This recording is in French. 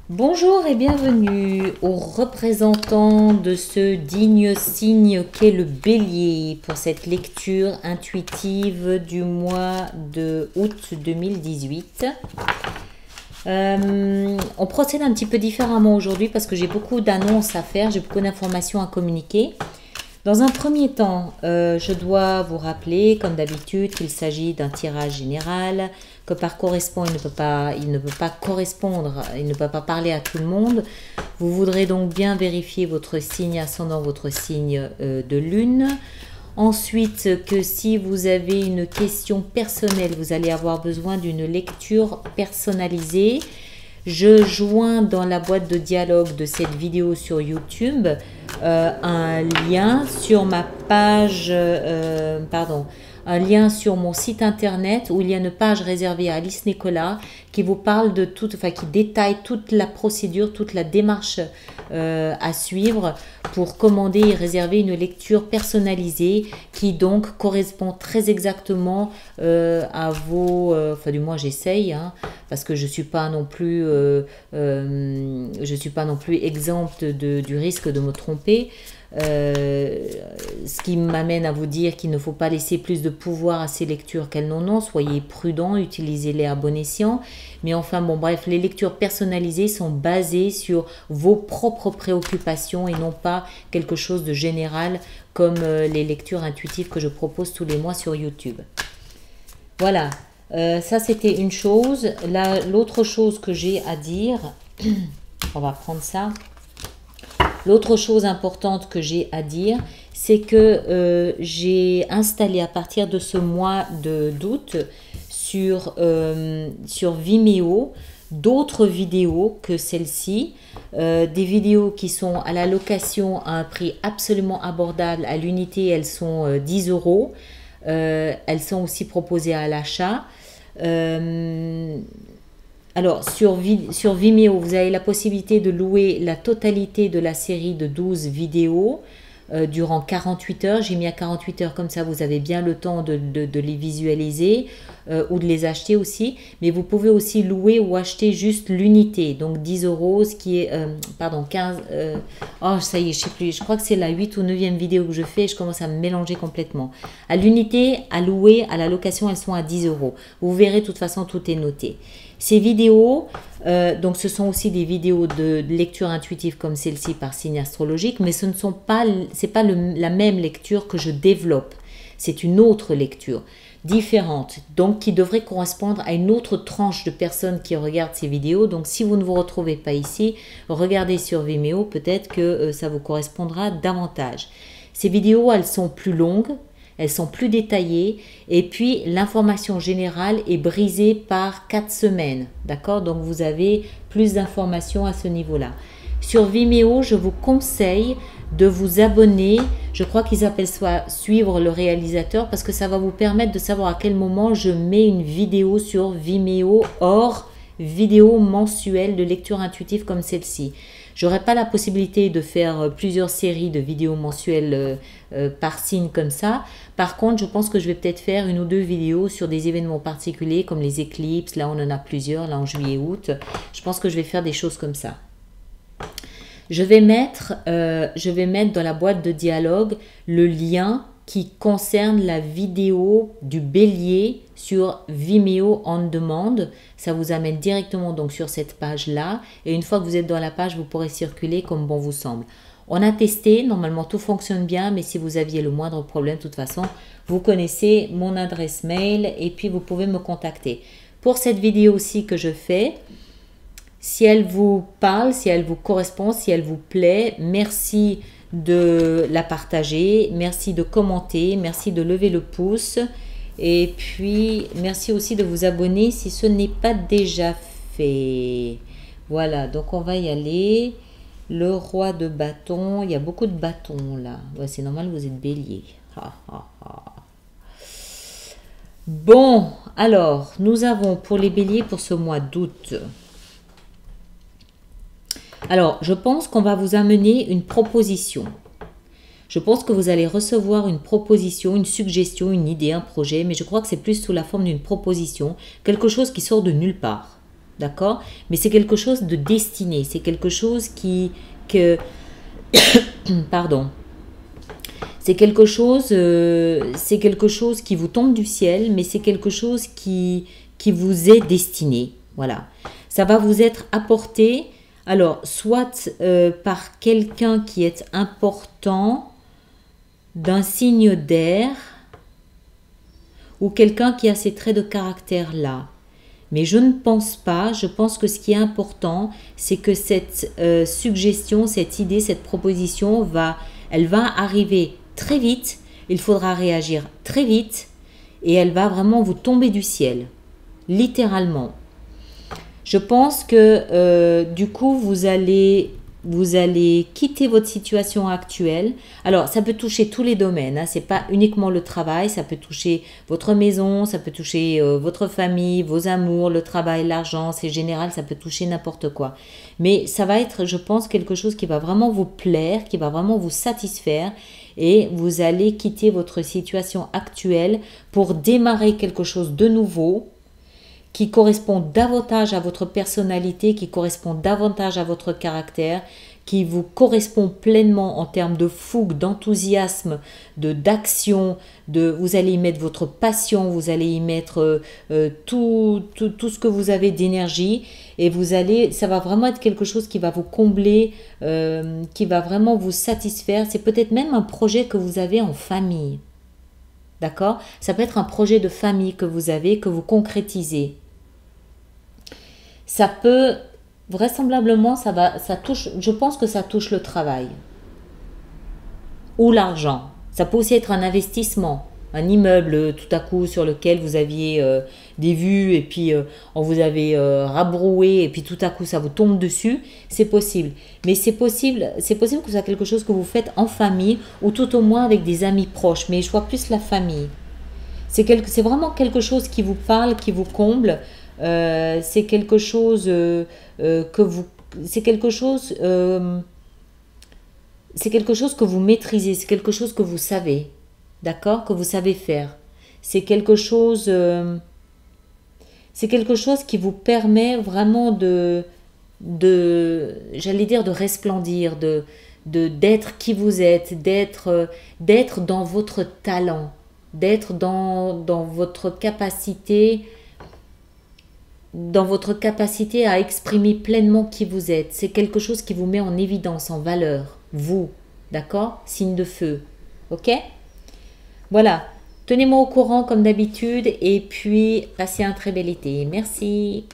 Bonjour et bienvenue aux représentants de ce digne signe qu'est le Bélier pour cette lecture intuitive du mois de août 2018. On procède un petit peu différemment aujourd'hui parce que j'ai beaucoup d'annonces à faire, j'ai beaucoup d'informations à communiquer. Dans un premier temps, je dois vous rappeler, comme d'habitude, qu'il s'agit d'un tirage général, que par correspond, il ne peut pas correspondre, il ne peut pas parler à tout le monde. Vous voudrez donc bien vérifier votre signe ascendant, votre signe de lune. Ensuite, que si vous avez une question personnelle, vous allez avoir besoin d'une lecture personnalisée. Je joins dans la boîte de dialogue de cette vidéo sur YouTube un lien sur ma page, un lien sur mon site internet où il y a une page réservée à Alice Nicolas qui vous parle de tout, enfin qui détaille toute la procédure, toute la démarche à suivre pour commander et réserver une lecture personnalisée qui donc correspond très exactement à vos, enfin du moins j'essaye, hein, parce que je suis pas non plus exempte du risque de me tromper. Ce qui m'amène à vous dire qu'il ne faut pas laisser plus de pouvoir à ces lectures qu'elles n'en ont. Soyez prudents, utilisez-les à bon escient. Mais enfin, bon, bref, les lectures personnalisées sont basées sur vos propres préoccupations et non pas quelque chose de général comme les lectures intuitives que je propose tous les mois sur YouTube. Voilà, ça c'était une chose. L'autre chose que j'ai à dire, on va prendre ça. L'autre chose importante que j'ai à dire, c'est que j'ai installé à partir de ce mois d'août sur Vimeo d'autres vidéos que celle-ci, des vidéos qui sont à la location à un prix absolument abordable. À l'unité, elles sont 10 euros. Elles sont aussi proposées à l'achat. Alors, sur Vimeo, vous avez la possibilité de louer la totalité de la série de 12 vidéos durant 48 heures. J'ai mis à 48 heures, comme ça vous avez bien le temps de les visualiser ou de les acheter aussi. Mais vous pouvez aussi louer ou acheter juste l'unité, donc 10 euros, ce qui est, 15, oh ça y est, je sais plus, je crois que c'est la 8 ou 9e vidéo que je fais, je commence à me mélanger complètement. À l'unité, à louer, à la location, elles sont à 10 euros. Vous verrez, de toute façon, tout est noté. Ces vidéos, donc ce sont aussi des vidéos de lecture intuitive comme celle-ci par signe astrologique, mais c'est pas la même lecture que je développe. C'est une autre lecture différente, donc qui devrait correspondre à une autre tranche de personnes qui regardent ces vidéos. Donc si vous ne vous retrouvez pas ici, regardez sur Vimeo, peut-être que ça vous correspondra davantage. Ces vidéos, elles sont plus longues. Elles sont plus détaillées et puis l'information générale est brisée par 4 semaines. D'accord? Donc vous avez plus d'informations à ce niveau-là. Sur Vimeo, je vous conseille de vous abonner. Je crois qu'ils appellent ça suivre le réalisateur parce que ça va vous permettre de savoir à quel moment je mets une vidéo sur Vimeo hors vidéo mensuelle de lecture intuitive comme celle-ci. Je n'aurai pas la possibilité de faire plusieurs séries de vidéos mensuelles par signe comme ça. Par contre, je pense que je vais peut-être faire une ou deux vidéos sur des événements particuliers comme les éclipses. Là, on en a plusieurs, là en juillet-août. Je pense que je vais faire des choses comme ça. Je vais mettre dans la boîte de dialogue le lien qui concerne la vidéo du bélier sur Vimeo On Demand. Ça vous amène directement donc sur cette page-là. Et une fois que vous êtes dans la page, vous pourrez circuler comme bon vous semble. On a testé, normalement tout fonctionne bien, mais si vous aviez le moindre problème, de toute façon, vous connaissez mon adresse mail et puis vous pouvez me contacter. Pour cette vidéo aussi que je fais, si elle vous parle, si elle vous correspond, si elle vous plaît, merci de la partager, merci de commenter, merci de lever le pouce et puis merci aussi de vous abonner si ce n'est pas déjà fait. Voilà, donc on va y aller. Le roi de bâton, il y a beaucoup de bâtons là. Ouais, c'est normal, vous êtes bélier. Bon, alors, nous avons pour les béliers pour ce mois d'août. Alors, je pense qu'on va vous amener une proposition. Je pense que vous allez recevoir une proposition, une suggestion, une idée, un projet, mais je crois que c'est plus sous la forme d'une proposition, quelque chose qui sort de nulle part. d'accord? Mais c'est quelque chose de destiné, c'est quelque chose pardon, c'est quelque chose qui vous tombe du ciel, mais c'est quelque chose qui vous est destiné, voilà. Ça va vous être apporté, alors, soit par quelqu'un qui est important, d'un signe d'air, ou quelqu'un qui a ces traits de caractère-là. Mais je ne pense pas, je pense que ce qui est important, c'est que cette suggestion, cette idée, cette proposition, elle va arriver très vite, il faudra réagir très vite et elle va vraiment vous tomber du ciel, littéralement. Je pense que du coup, vous allez quitter votre situation actuelle. Alors, ça peut toucher tous les domaines, hein. Ce n'est pas uniquement le travail, ça peut toucher votre maison, ça peut toucher votre famille, vos amours, le travail, l'argent, c'est général, ça peut toucher n'importe quoi. Mais ça va être, je pense, quelque chose qui va vraiment vous plaire, qui va vraiment vous satisfaire et vous allez quitter votre situation actuelle pour démarrer quelque chose de nouveau, qui correspond davantage à votre personnalité, qui correspond davantage à votre caractère, qui vous correspond pleinement en termes de fougue, d'enthousiasme, d'action, vous allez y mettre votre passion, vous allez y mettre tout ce que vous avez d'énergie et ça va vraiment être quelque chose qui va vous combler, qui va vraiment vous satisfaire. C'est peut-être même un projet que vous avez en famille. D'accord? Ça peut être un projet de famille que vous avez, que vous concrétisez. Ça peut, vraisemblablement, je pense que ça touche le travail ou l'argent. Ça peut aussi être un investissement, un immeuble tout à coup sur lequel vous aviez des vues et puis on vous avait rabroué et puis tout à coup ça vous tombe dessus. C'est possible. Mais c'est possible que ce soit quelque chose que vous faites en famille ou tout au moins avec des amis proches. Mais je vois plus la famille. C'est vraiment quelque chose qui vous parle, qui vous comble. C'est quelque chose c'est quelque chose que vous maîtrisez, c'est quelque chose que vous savez, d'accord, que vous savez faire. C'est quelque chose qui vous permet vraiment j'allais dire de resplendir, d'être qui vous êtes, d'être dans votre talent, d'être dans votre capacité à exprimer pleinement qui vous êtes. C'est quelque chose qui vous met en évidence, en valeur, vous, d'accord? Signe de feu, ok? Voilà, tenez-moi au courant comme d'habitude et puis passez un très bel été. Merci.